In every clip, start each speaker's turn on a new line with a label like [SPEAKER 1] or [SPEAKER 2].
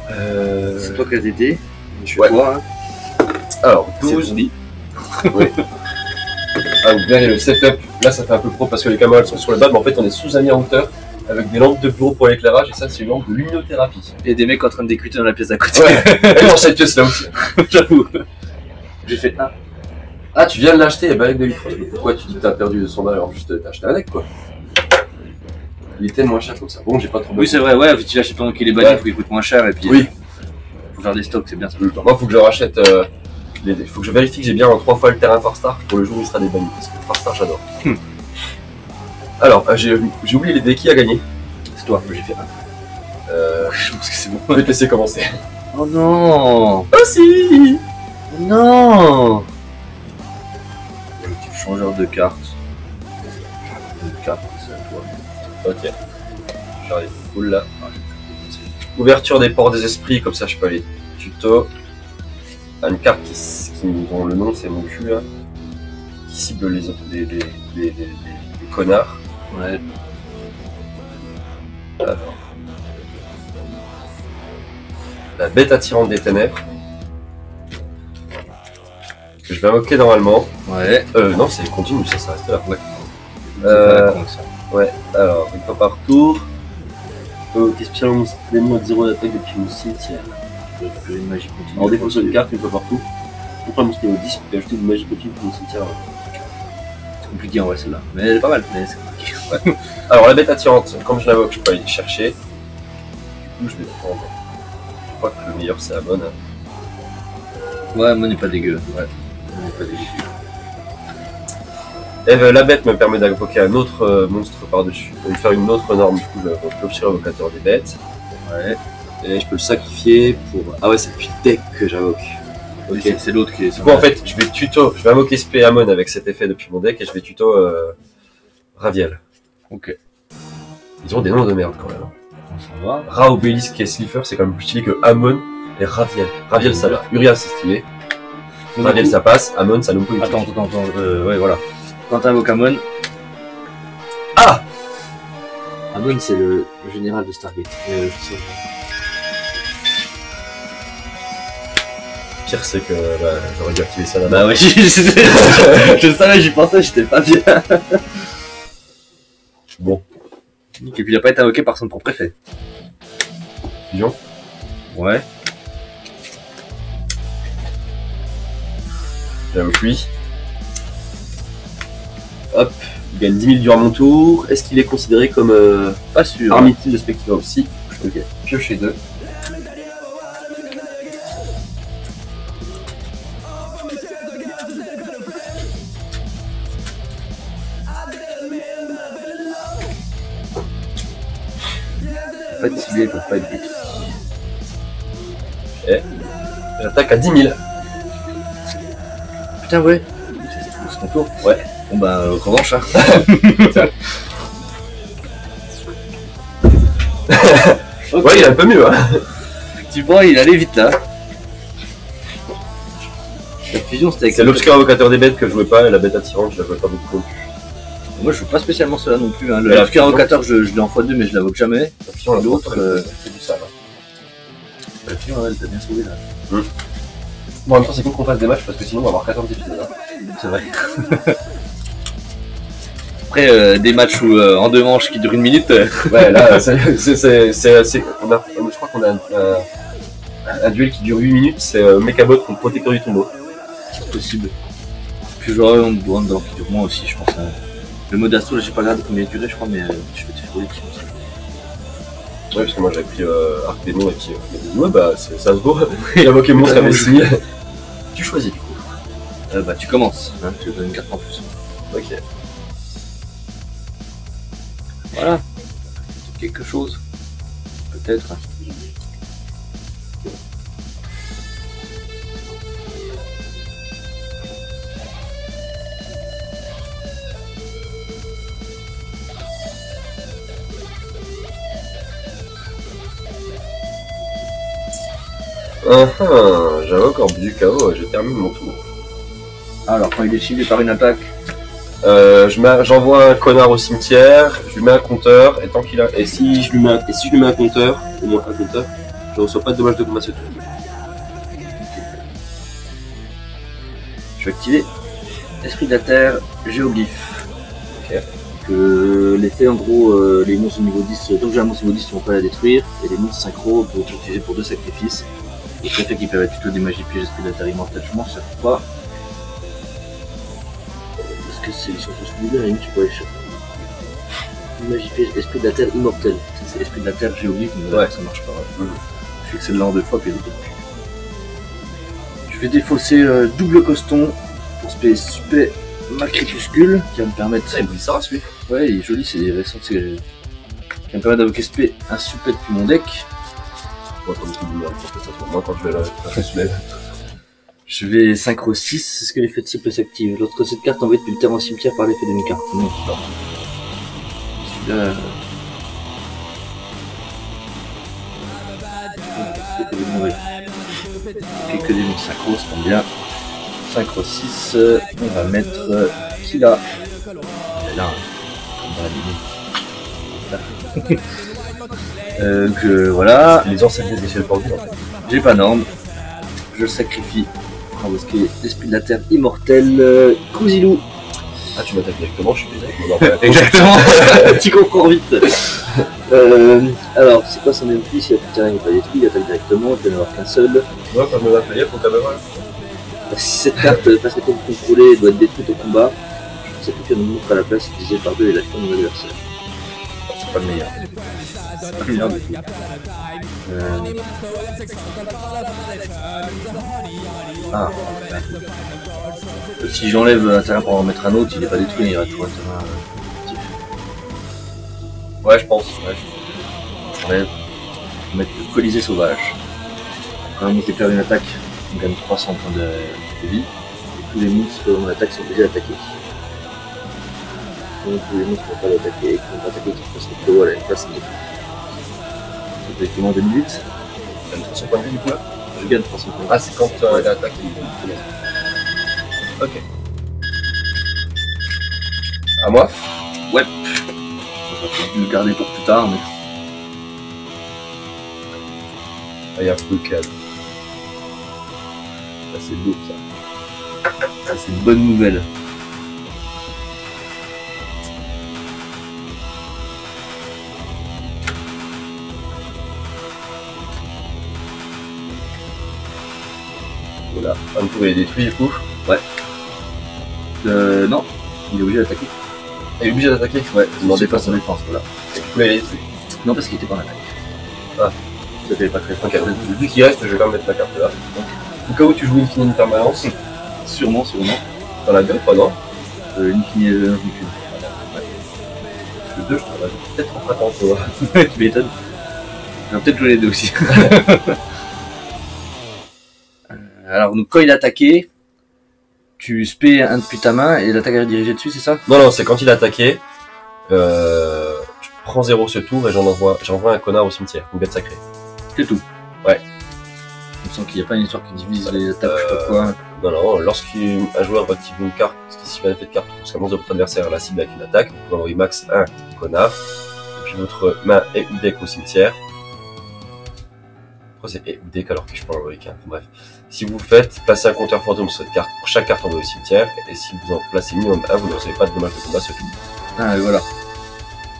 [SPEAKER 1] C'est toi qui as été. Je suis
[SPEAKER 2] Ouais.
[SPEAKER 1] toi, hein.
[SPEAKER 2] Alors,
[SPEAKER 1] C'est
[SPEAKER 2] 12.
[SPEAKER 1] ton lit.
[SPEAKER 2] Oui. Ah, vous verrez le setup. Là, ça fait un peu pro parce que les caméras sont sur le bas, mais en fait, on est sous un hauteur avec des lampes de bureau pour l'éclairage, et ça, c'est une lampe de luminothérapie.
[SPEAKER 1] Et des mecs en train de décuter dans la pièce d'à côté.
[SPEAKER 2] Ouais, et dans cette pièce là aussi.
[SPEAKER 1] J'avoue. J'ai fait un.
[SPEAKER 2] Ah, tu viens de l'acheter, balai de vitre. Pourquoi tu dis que t'as perdu 200 balles alors juste t'as acheté un deck quoi? Il était moins cher comme ça. Bon, j'ai pas trop.
[SPEAKER 1] Oui, c'est vrai, ouais, tu l'achètes pendant qu'il est banni,
[SPEAKER 2] Ouais.
[SPEAKER 1] faut qu'il coûte moins cher et puis.
[SPEAKER 2] Oui.
[SPEAKER 1] Faut faire des stocks, c'est bien ça.
[SPEAKER 2] Moi, faut que je rachète. Faut que je vérifie que j'ai bien 3 fois le terrain Farstar pour le jour où il sera débanni. Parce que Farstar, j'adore. Alors, j'ai oublié les decks qui a gagné.
[SPEAKER 1] C'est toi, j'ai fait un. Je pense que c'est bon.
[SPEAKER 2] Je vais te laisser commencer.
[SPEAKER 1] Oh non.
[SPEAKER 2] Oh si.
[SPEAKER 1] Non. Le petit changeur de cartes. De cartes, c'est à toi.
[SPEAKER 2] Ok. J'arrive full là. Ouverture des ports des esprits, comme ça je peux aller tuto. Une carte dont le nom c'est mon cul là. Qui cible les autres, les connards.
[SPEAKER 1] Ouais.
[SPEAKER 2] Alors. La bête attirante des ténèbres. Que je vais invoquer normalement.
[SPEAKER 1] Ouais.
[SPEAKER 2] Non, c'est continu, ça reste là. Ouais.
[SPEAKER 1] Ça.
[SPEAKER 2] Ouais, alors, une fois par tour. Question mon démon à 0 d'attaque depuis mon cimetière.
[SPEAKER 1] Une magie continue.
[SPEAKER 2] En défaut sur une carte, une fois par tour. Contre un monstre niveau 10, tu peux ajouter une magie continue pour mon cimetière.
[SPEAKER 1] C'est compliqué en vrai celle-là. Mais elle est pas mal, mais c'est compliqué.
[SPEAKER 2] Ouais. Alors, la bête attirante, comme je l'invoque, je peux aller chercher. Du coup, je vais prendre. Je crois que le meilleur c'est Amon.
[SPEAKER 1] Ouais, moi n'est pas dégueu. Ouais. Moi n'est pas dégueu.
[SPEAKER 2] Eve, la bête me permet d'invoquer un autre monstre par-dessus. De faire une autre norme, du coup, l'obscur évocateur des bêtes.
[SPEAKER 1] Ouais.
[SPEAKER 2] Et je peux le sacrifier pour. Ah ouais, c'est depuis le deck que j'invoque. Ok.
[SPEAKER 1] C'est l'autre qui est.
[SPEAKER 2] Du coup, en fait, je vais invoquer Spé Amon avec cet effet depuis mon deck et je vais tuto Raviel.
[SPEAKER 1] Ok.
[SPEAKER 2] Ils ont des noms de merde quand même.
[SPEAKER 1] Ça va.
[SPEAKER 2] Ra, Obélisque et Slifer, c'est quand même plus stylé que Amon et Raviel. Raviel, ça va. Uriel, c'est stylé. Raviel, ça passe. Amon, ça l'homme politique.
[SPEAKER 1] Attends. Ouais, voilà. Quand t'invoques Amon.
[SPEAKER 2] Ah
[SPEAKER 1] Amon, c'est le général de Stargate.
[SPEAKER 2] Pire, c'est que j'aurais dû activer ça là-bas.
[SPEAKER 1] Bah ouais, je savais, j'y pensais, j'étais pas bien.
[SPEAKER 2] Bon,
[SPEAKER 1] Et puis il a pas été invoqué par son propre effet.
[SPEAKER 2] fusion.
[SPEAKER 1] Ouais.
[SPEAKER 2] J'invoque lui. Hop, il gagne 10 000 durant mon tour. Est-ce qu'il est considéré comme
[SPEAKER 1] Pas sûr.
[SPEAKER 2] Armitil de Spectre aussi? Ok, piocher 2.
[SPEAKER 1] Pas être ciblé, ils peuvent pas être butés.
[SPEAKER 2] Et j'attaque à 10 000.
[SPEAKER 1] Putain, ouais. C'est ton tour.
[SPEAKER 2] Ouais.
[SPEAKER 1] Bon bah, revanche, hein. Ok.
[SPEAKER 2] Ouais, il est un peu mieux, hein.
[SPEAKER 1] Effectivement, il allait vite là. La fusion, c'était avec
[SPEAKER 2] C'est l'obscur invocateur des bêtes que je jouais pas et la bête attirante, je la jouais pas beaucoup.
[SPEAKER 1] Moi, je joue pas spécialement cela non plus. Hein.
[SPEAKER 2] Mais la
[SPEAKER 1] L'obscur
[SPEAKER 2] fusion-
[SPEAKER 1] invocateur, je l'ai en x2, mais je l'invoque jamais.
[SPEAKER 2] La fusion, la
[SPEAKER 1] L'autre,
[SPEAKER 2] c'est du sale.
[SPEAKER 1] La fusion, elle t'a bien sauvé là.
[SPEAKER 2] Bon, en même temps, c'est cool qu'on fasse des matchs parce que sinon, on va avoir 14 épisodes. Hein.
[SPEAKER 1] C'est vrai. Après, des matchs où, en 2 manches qui durent 1 minute.
[SPEAKER 2] Ouais, là, je crois qu'on a un duel qui dure 8 minutes, c'est Mechabot contre Protecteur du Tombeau.
[SPEAKER 1] C'est possible. Puis j'aurais un Wonder qui dure moins aussi, je pense. Le mode Astro, là, j'ai pas regardé combien il durait, je crois, mais je vais te faire les petits.
[SPEAKER 2] Ouais, parce que moi j'avais pris Arc Démon et puis il m'a dit ouais, bah ça se vaut. Il a invoqué monstre avait signé. Tu choisis du coup.
[SPEAKER 1] Bah, tu commences, hein, je te donne une carte en plus.
[SPEAKER 2] Ok.
[SPEAKER 1] Voilà. Quelque chose. Peut-être.
[SPEAKER 2] J'invoque Orbe du Chaos, je termine mon tour.
[SPEAKER 1] Alors, quand il est ciblé par une attaque,
[SPEAKER 2] J'envoie un connard au cimetière, je lui mets un compteur, et tant qu'il a. Et si je lui mets un compteur, au moins un compteur, Je ne reçois pas de dommages de combat ce tour.
[SPEAKER 1] Je vais activer Esprit de la Terre, Géoglyphe.
[SPEAKER 2] Ok.
[SPEAKER 1] Que l'effet en gros, les monstres au niveau 10, tant que j'ai un monstre au niveau 10, tu ne vont pas la détruire. Et les monstres synchro peuvent être utilisés pour 2 sacrifices. Et l'effet qui permet plutôt des magies pièges, Esprit de la Terre immortelle, je m'en sers pas. Parce que c'est ils sont tous libres, et tu peux aller chercher. Magie piège, Esprit de la Terre immortelle. Ça c'est Esprit de la Terre Géoglyphe, mais
[SPEAKER 2] Ouais.
[SPEAKER 1] ça marche pas. Ouais. Je fais que celle-là en 2 fois, puis l'autre. Je vais défausser double coston pour spé ma crépuscule qui va me permettre.
[SPEAKER 2] Ça, il me ça, celui.
[SPEAKER 1] Ouais, il est joli, c'est récent, qui va me permettre d'invoquer spé un soupet depuis mon deck.
[SPEAKER 2] Moi, comme tout le monde, moi, quand je vais là, je soulève.
[SPEAKER 1] Je vais synchro 6, c'est ce que l'effet de souple s'active. Lorsque cette carte envoyée depuis le terrain au cimetière par l'effet demi-carte. Non. Celui-là. C'est que des mauvais. Et que des mots synchro, ça tombe bien. Synchro 6, on va mettre Kila. Et là, on va l'abîmer. Que voilà.
[SPEAKER 2] Les ancêtres des échelles pendues, en fait.
[SPEAKER 1] J'ai pas norme. Je le sacrifie. Parce que l'esprit de la terre immortelle, Kouzilou.
[SPEAKER 2] Ah, tu m'attaques directement, je suis désolé. Mon ordre-
[SPEAKER 1] Exactement. Tu comprends vite. Alors, c'est quoi son MP? Si le terrain n'est pas détruit, il attaque directement. Il peut n'en avoir qu'un seul.
[SPEAKER 2] Moi, quand je me l'appelais, faut quand même.
[SPEAKER 1] Si cette carte face à contre contrôlée doit être détruite au combat, je sacrifie un monstre à la place divisé par 2 et l'action de mon adversaire. C'est pas le meilleur. C'est pas le meilleur du tout. Ah, si j'enlève un terrain pour en mettre un autre, il n'est pas détruit, il y aura toujours un terrain actif.
[SPEAKER 2] Ouais, je pense. Ouais.
[SPEAKER 1] J'enlève. Je vais mettre le Colisée sauvage. Quand un monstre déclare une attaque, on gagne 300 points de vie. Et tous les monstres en attaque sont obligés d'attaquer. Donc tous les monstres ne vont pas l'attaquer, qui vont pas attaquer, qui passent le voilà, une place de c'est directement 2008.
[SPEAKER 2] Tu gagnes 300 points de vie du coup là.
[SPEAKER 1] Je gagne 300 points.
[SPEAKER 2] Ah, c'est quand l'attaque il Ok. À moi.
[SPEAKER 1] Ouais. Je vais le garder pour plus tard, mais.
[SPEAKER 2] Ah, il y a un peu de cadre.
[SPEAKER 1] Ça c'est beau ça. Ça c'est une bonne nouvelle.
[SPEAKER 2] Voilà. Un tour il est détruit du coup.
[SPEAKER 1] Ouais. Non. Il est obligé d'attaquer.
[SPEAKER 2] Il est obligé d'attaquer.
[SPEAKER 1] Ouais,
[SPEAKER 2] Non,
[SPEAKER 1] c'est pas son défense, voilà.
[SPEAKER 2] Et du coup, il est détruit.
[SPEAKER 1] Non, parce qu'il était pas en attaque.
[SPEAKER 2] Ah.
[SPEAKER 1] Ça fait pas très fort.
[SPEAKER 2] Ok, vu qu'il reste, je vais quand même mettre ma carte là. Au cas où tu joues une permanence.
[SPEAKER 1] Sûrement.
[SPEAKER 2] T'en as deux, pas non?
[SPEAKER 1] L'infini non,
[SPEAKER 2] Le 2, je t'en ai peut-être en printemps, tu vois.
[SPEAKER 1] tu m'étonnes. On va peut-être jouer les deux aussi. Alors, donc, quand il est attaqué, tu spé un depuis ta main et l'attaque est dirigée dessus, c'est ça?
[SPEAKER 2] Non, c'est quand il a attaqué. Je prends 0 ce tour et j'envoie un connard au cimetière, une bête sacrée.
[SPEAKER 1] C'est tout.
[SPEAKER 2] Ouais.
[SPEAKER 1] Je sens qu'il n'y a pas une histoire qui divise les attaques, je sais pas quoi.
[SPEAKER 2] Non, lorsqu'un joueur va activer une carte, ce qui signifie un effet de carte, parce qu'un monstre de votre adversaire la cible avec une attaque, vous pouvez envoyer max 1 connard, et puis votre main est ou deck au cimetière. Pourquoi c'est et ou deck alors que je peux en envoyer qu'un? Bref. Si vous faites, placez un compteur fantôme sur cette carte pour chaque carte envoyée au cimetière, et si vous en placez minimum 1, vous ne recevez pas de dommage de combat ce tour.
[SPEAKER 1] Ah, et voilà.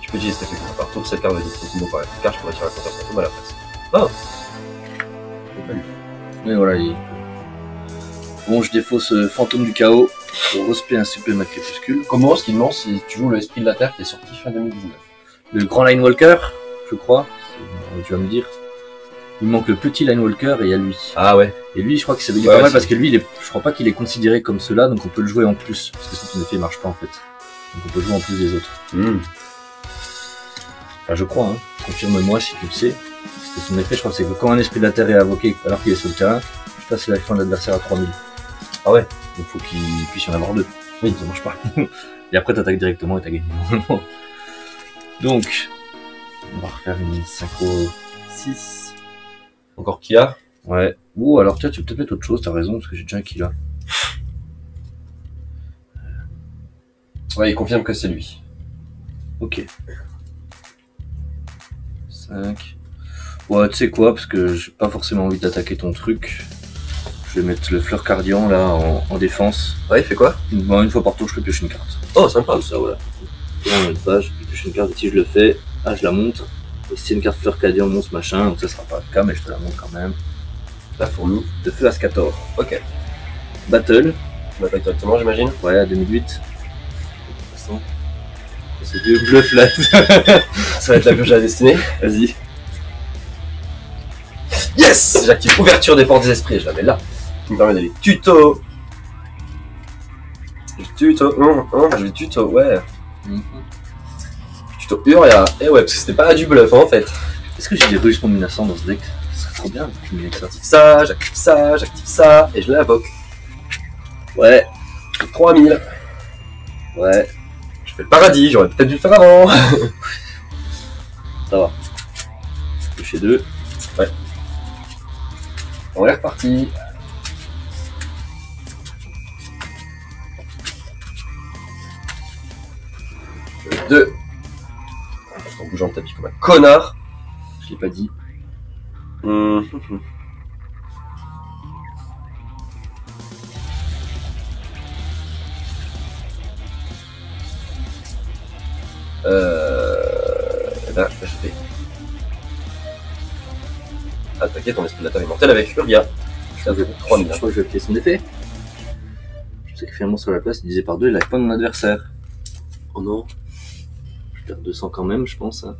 [SPEAKER 2] Je peux utiliser cet effet combat par tour, cette carte va être combo par une carte, je pourrais tirer un compteur fantôme à la place. Oh.
[SPEAKER 1] Mais voilà, bon, je défausse Fantôme du Chaos pour respect un super ma crépuscule.
[SPEAKER 2] Comment ce qu'il demande si tu joues le Esprit de la Terre qui est sorti fin 2019?
[SPEAKER 1] Le grand Linewalker, je crois, tu vas me dire. Il manque le petit Linewalker et il y a lui.
[SPEAKER 2] Ah ouais.
[SPEAKER 1] Et lui, je crois que c'est
[SPEAKER 2] Ouais,
[SPEAKER 1] pas mal
[SPEAKER 2] c'est-
[SPEAKER 1] parce que lui, je crois pas qu'il est considéré comme cela, donc on peut le jouer en plus. Parce que cet effet marche pas en fait. Donc on peut jouer en plus des autres. Enfin, je crois, hein. Confirme-moi si tu le sais. Parce que son effet, je crois que c'est que quand un esprit de la terre est invoqué alors qu'il est sur le terrain, je passe la fin de l'adversaire à 3000.
[SPEAKER 2] Ah ouais.
[SPEAKER 1] Donc faut qu'il puisse y en avoir deux. Oui, ça marche pas. Et après t'attaques directement et t'as gagné. Donc, on va refaire une synchro 6.
[SPEAKER 2] Encore Kia.
[SPEAKER 1] Ouais. Ou alors tiens, tu peux peut-être mettre autre chose, t'as raison, parce que j'ai déjà un qui là.
[SPEAKER 2] Ouais, il confirme que c'est lui.
[SPEAKER 1] Ok. 5. Ouais, tu sais quoi, parce que j'ai pas forcément envie d'attaquer ton truc. Je vais mettre le fleur cardian là en défense.
[SPEAKER 2] Ouais, il fait quoi?
[SPEAKER 1] Bon, une fois par tour, je peux piocher une carte.
[SPEAKER 2] Oh, sympa.
[SPEAKER 1] Comme ça, voilà. Et en une page, je pioche une carte, et si je le fais, je la montre. Et si c'est une carte fleur cardian, monstre machin, donc ça sera pas le cas, mais je te la montre quand même.
[SPEAKER 2] La fourmi.
[SPEAKER 1] De feu Ascator.
[SPEAKER 2] Ok.
[SPEAKER 1] Battle.
[SPEAKER 2] On m'attaque directement, j'imagine.
[SPEAKER 1] Ouais, à 2008. C'est du bluff là.
[SPEAKER 2] Ça va être la pioche à la destinée.
[SPEAKER 1] Vas-y.
[SPEAKER 2] Yes! J'active ouverture des portes des esprits, je la mets là. Qui me permet d'aller tuto. Je vais tuto, ouais. Tuto Uria. Et ouais, parce que c'était pas du bluff hein, en fait.
[SPEAKER 1] Est-ce que j'ai des rugissements menaçants dans ce deck? Ce serait trop bien de cumuler ça.
[SPEAKER 2] J'active ça, et je l'invoque.
[SPEAKER 1] Ouais.
[SPEAKER 2] 3000.
[SPEAKER 1] Ouais.
[SPEAKER 2] Je fais le paradis, j'aurais peut-être dû le faire avant.
[SPEAKER 1] Ça va. Toucher 2.
[SPEAKER 2] Ouais. On est reparti. 2. En bougeant le tapis comme un connard.
[SPEAKER 1] Je l'ai pas dit.
[SPEAKER 2] Là, je vais attaquer ton esprit de la terre immortelle avec Uria. Ça fait 3000.
[SPEAKER 1] Je crois que je vais appliquer son effet. Je sais que finalement sur la place, il disait par 2, il n'arrive pas mon adversaire.
[SPEAKER 2] Oh non.
[SPEAKER 1] Je perds 200 quand même, je pense. Hein.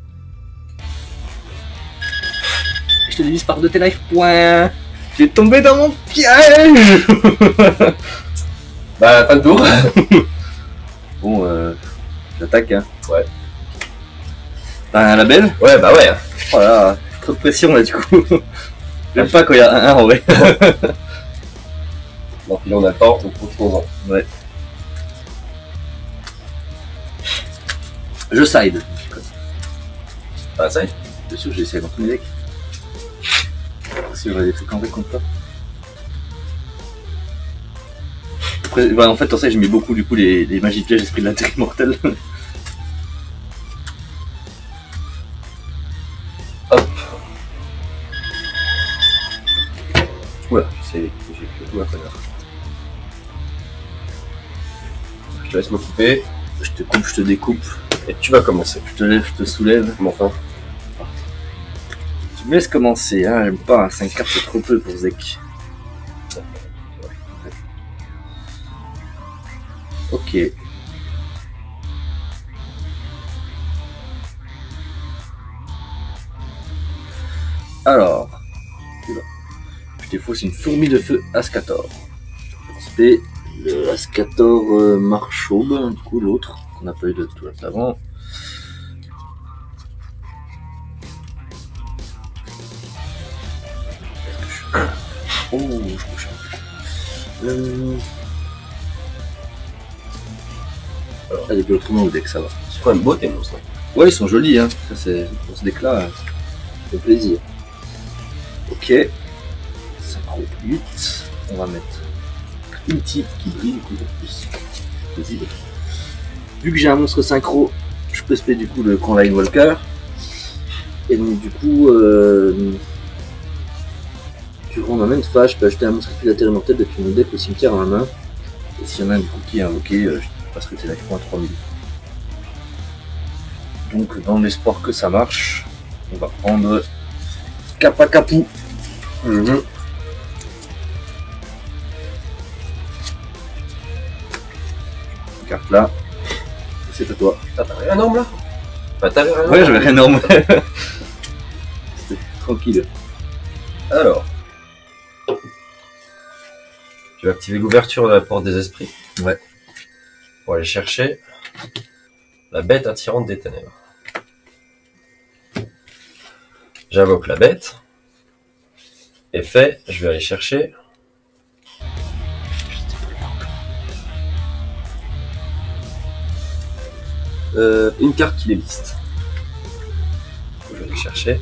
[SPEAKER 1] Je te divise par 2 tes life points. Je vais tomber dans mon piège.
[SPEAKER 2] Bah, fin de tour.
[SPEAKER 1] Bon, j'attaque. Hein.
[SPEAKER 2] Ouais.
[SPEAKER 1] T'as un label?
[SPEAKER 2] Ouais, bah ouais.
[SPEAKER 1] Oh là, trop de pression là du coup. J'aime pas quand il y a un 1 en vrai.
[SPEAKER 2] Donc là on attend, donc profitons-en.
[SPEAKER 1] Ouais. Je side.
[SPEAKER 2] Ah ça y est.
[SPEAKER 1] Bien sûr, j'ai essayé dans tous mes decks. Si j'aurais des trucs en vrai contre toi. Après, bah, en fait, en ça, j'aimais beaucoup du coup les magies de piège, esprit de la terre immortelle.
[SPEAKER 2] Hop. Oula, j'ai fait tout un connard. Je te laisse m'occuper.
[SPEAKER 1] Je te coupe, je te découpe.
[SPEAKER 2] Et tu vas commencer.
[SPEAKER 1] Je te lève, je te soulève.
[SPEAKER 2] Mais enfin.
[SPEAKER 1] Tu me laisses commencer, hein, j'aime pas, 5 cartes c'est trop peu pour Zek. Ok. Alors, je défausse une fourmi de feu Ascator. Respect, le Ascator Marchaube, du coup l'autre, qu'on n'a pas eu de tout avant. Oh, je bouge alors, il y a des autrement au deck, ça va.
[SPEAKER 2] C'est quand même beau tes monstres.
[SPEAKER 1] Ouais, ils sont jolis, hein. Ça, c'est pour ce deck-là, ça fait plaisir. Ok. 58. On va mettre une type qui brille du coup en plus. Vas-y. Vu que j'ai un monstre synchro, je peux spé du coup le Grand Line Walker. Et donc du coup, durant ma main de phase, je peux acheter un monstre de la terre immortelle depuis mon deck au cimetière en la main. Et s'il y en a un du coup qui est invoqué, je passerai tes life points à 3000. Donc dans l'espoir que ça marche, on va prendre Kappa Kapou. Carte là, c'est à toi.
[SPEAKER 2] Ah, t'avais un orme là? Bah, t'avais un orme.
[SPEAKER 1] Ouais, j'avais rien énorme. C'était tranquille.
[SPEAKER 2] Alors, tu vas activer l'ouverture de la porte des esprits.
[SPEAKER 1] Ouais.
[SPEAKER 2] Pour aller chercher la bête attirante des ténèbres. J'invoque la bête. Effet, je vais aller chercher une carte qui les liste. Je vais aller chercher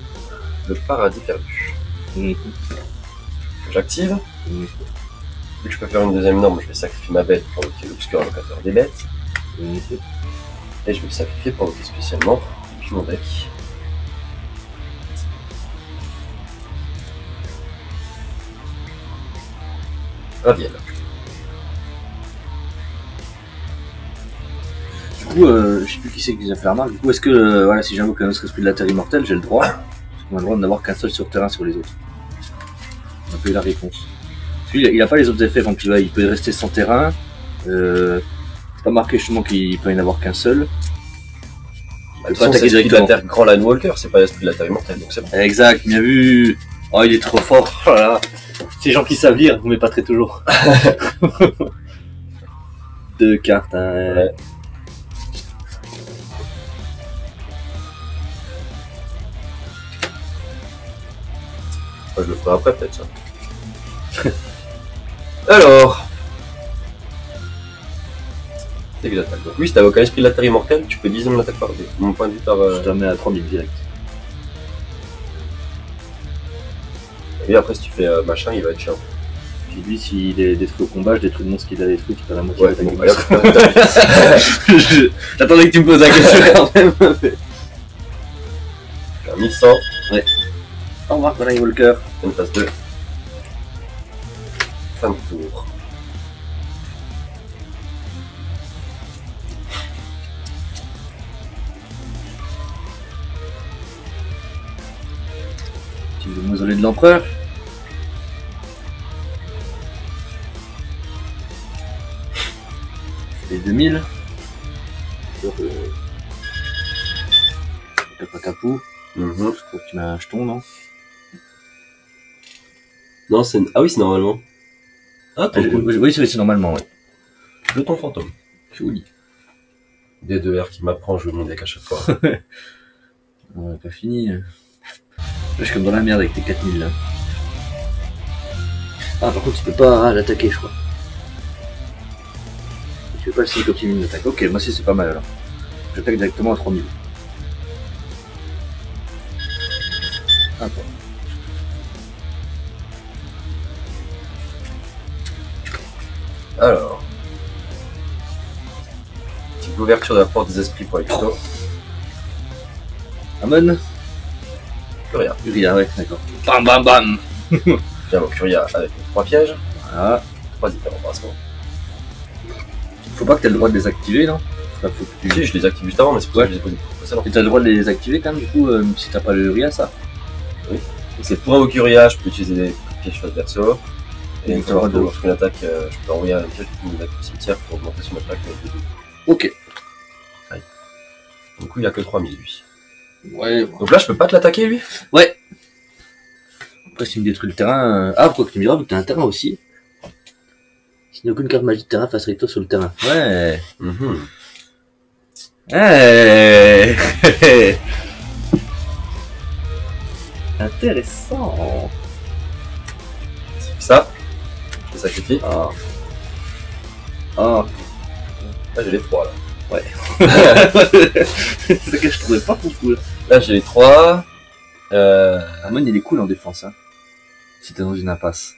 [SPEAKER 2] le paradis perdu. J'active. Vu que je peux faire une deuxième norme, je vais sacrifier ma bête pour invoquer l'obscur invocateur des bêtes. Et je vais le sacrifier pour invoquer spécialement depuis mon deck Raviel.
[SPEAKER 1] Du coup, je sais plus qui c'est qui a fait la remarque. Du coup, est-ce que voilà, si j'invoque un autre esprit de la terre immortelle, j'ai le droit? Parce qu'on a le droit de n'avoir qu'un seul sur terrain sur les autres. On a pas eu la réponse. Celui, il a pas les autres effets quand il peut rester sans terrain. C'est pas marqué justement qu'il peut y en avoir qu'un seul.
[SPEAKER 2] Il peut pas attaquer directement. La terre Grand Landwalker, c'est pas l'esprit de la terre immortelle, donc c'est bon.
[SPEAKER 1] Exact, bien vu. Oh, il est trop fort. Oh là là. Ces gens qui savent lire, vous m'épatterez toujours. 2 cartes, hein.
[SPEAKER 2] Ouais. Je le ferai après, peut-être ça. Alors. C'est que j'attaque. Donc, oui, si t'invoques un esprit de la terre immortelle, tu peux diviser mon attaque par 2. Mon point de vue par.
[SPEAKER 1] Je te mets à 3000 direct.
[SPEAKER 2] Et après, si tu fais machin, il va être chiant.
[SPEAKER 1] Puis lui, s'il est détruit au combat, je détruis le monstre qu'il a détruit, tu perds la moitié
[SPEAKER 2] Ouais,
[SPEAKER 1] de
[SPEAKER 2] bon,
[SPEAKER 1] l'attaque.
[SPEAKER 2] bah,
[SPEAKER 1] J'attendais que tu me poses la question quand même.
[SPEAKER 2] 1100,
[SPEAKER 1] Au revoir, Colin Walker.
[SPEAKER 2] une phase 2. Fin de tour.
[SPEAKER 1] Tu veux le mausolée de l'empereur? Les 2000. Sur Capacapou. Je crois que tu mets un jeton, non?
[SPEAKER 2] Non, c'est. Ah oui, c'est normalement. Ah, trop cool.
[SPEAKER 1] Oui, c'est normalement, ouais.
[SPEAKER 2] Jeton fantôme.
[SPEAKER 1] Joli.
[SPEAKER 2] D2R qui m'apprend à jouer mon deck à chaque fois.
[SPEAKER 1] On n'a pas fini. Là, je suis comme dans la merde avec tes 4000 là. Ah, par contre, tu peux pas l'attaquer, je crois. Tu peux pas le signer comme tu mines d'attaque. Ok, moi aussi, c'est pas mal alors. J'attaque directement à 3000. Ah, bon.
[SPEAKER 2] Alors. Petite ouverture de la porte des esprits pour les couteaux.
[SPEAKER 1] Amon?
[SPEAKER 2] Furia.
[SPEAKER 1] Furia, ouais, d'accord. Bam bam bam!
[SPEAKER 2] J'invoque Furia avec 3 pièges.
[SPEAKER 1] Voilà.
[SPEAKER 2] 3 différents brassements.
[SPEAKER 1] Faut pas que t'aies le droit de les activer, non? Enfin, faut que tu...
[SPEAKER 2] Si, je les active juste avant, mais c'est pour ça que je les ai posés précédemment.
[SPEAKER 1] Et t'as le droit de les activer quand même, du coup, si t'as pas le Furia, ça?
[SPEAKER 2] Oui. C'est pour invoquer Furia, je peux utiliser des pièges face verso. Et une fois que lorsqu'une attaque, je peux envoyer un piège pour une attaque au cimetière pour augmenter son attaque avec 2.
[SPEAKER 1] Ok.
[SPEAKER 2] Ouais. Du coup, il a que 3000 lui.
[SPEAKER 1] Ouais.
[SPEAKER 2] Donc là, je peux pas te l'attaquer lui?
[SPEAKER 1] Ouais. Après, s'il me détruit le terrain... Ah, quoi que tu me diras, vu que t'as un terrain aussi. S'il n'y a aucune carte magie de terrain face recto sur le terrain. Ouais. Hey. Intéressant.
[SPEAKER 2] Ça, je te sacrifie.
[SPEAKER 1] Ah. Ah.
[SPEAKER 2] Là, j'ai les 3 là.
[SPEAKER 1] Ouais. C'est ça que je trouvais pas fou là.
[SPEAKER 2] Là, j'ai les 3.
[SPEAKER 1] Amon, il est cool en défense, hein. Si t'es dans une impasse.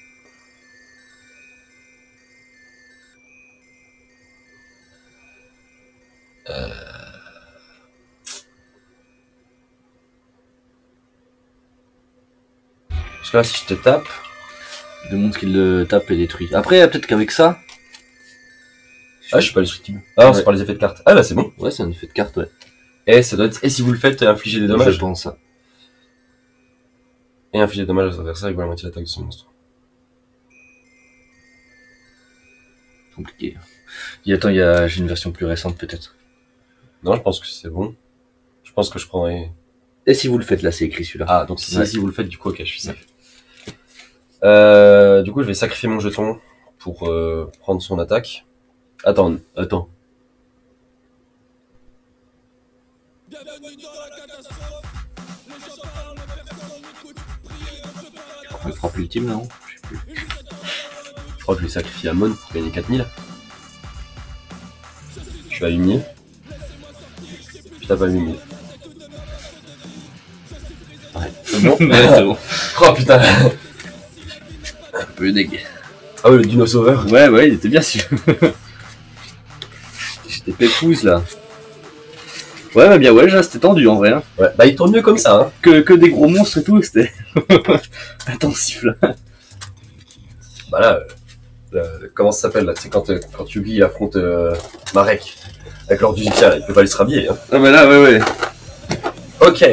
[SPEAKER 2] Parce que là, si je te tape.
[SPEAKER 1] Le monstre qui le tape et détruit. Après, peut-être qu'avec ça.
[SPEAKER 2] Ah, je suis pas destructible. Ah, non, c'est par les effets de cartes. Ah, là, c'est bon.
[SPEAKER 1] Ouais, c'est un effet de carte, ouais.
[SPEAKER 2] Et ça doit être. Et si vous le faites, infliger des dommages.
[SPEAKER 1] Je pense ça.
[SPEAKER 2] Et infliger des dommages à son adversaire avec la moitié de l'attaque de ce monstre.
[SPEAKER 1] Compliqué. Et attends, j'ai une version plus récente peut-être.
[SPEAKER 2] Non, je pense que c'est bon. Je pense que je prendrai.
[SPEAKER 1] Et si vous le faites là, c'est écrit celui-là.
[SPEAKER 2] Ah, donc
[SPEAKER 1] ouais.
[SPEAKER 2] si vous le faites, du coup, ok, je suis safe. Du coup, je vais sacrifier mon jeton pour prendre son attaque. Attends.
[SPEAKER 1] Le frappe ultime, non? Je sais plus.
[SPEAKER 2] Je crois que je vais sacrifier Amon pour gagner 4000. Je suis à 8000. Je tape à 8000.
[SPEAKER 1] Ouais, c'est bon. Ouais, c'est bon.
[SPEAKER 2] Oh putain.
[SPEAKER 1] Un peu deg.
[SPEAKER 2] Ah ouais, le dino sauveur.
[SPEAKER 1] Ouais, il était bien sûr. J'étais pépouze là. Ouais, bien ouais, là c'était tendu en vrai. Hein.
[SPEAKER 2] Ouais, bah il tourne mieux comme ça. Hein.
[SPEAKER 1] Que des gros monstres et tout, c'était intensif là.
[SPEAKER 2] Bah là, Comment ça s'appelle là? C'est quand Yugi affronte Marek avec l'ordre du Zukia, il peut pas aller se rhabiller. Hein.
[SPEAKER 1] Ah bah là, ouais.
[SPEAKER 2] Ok.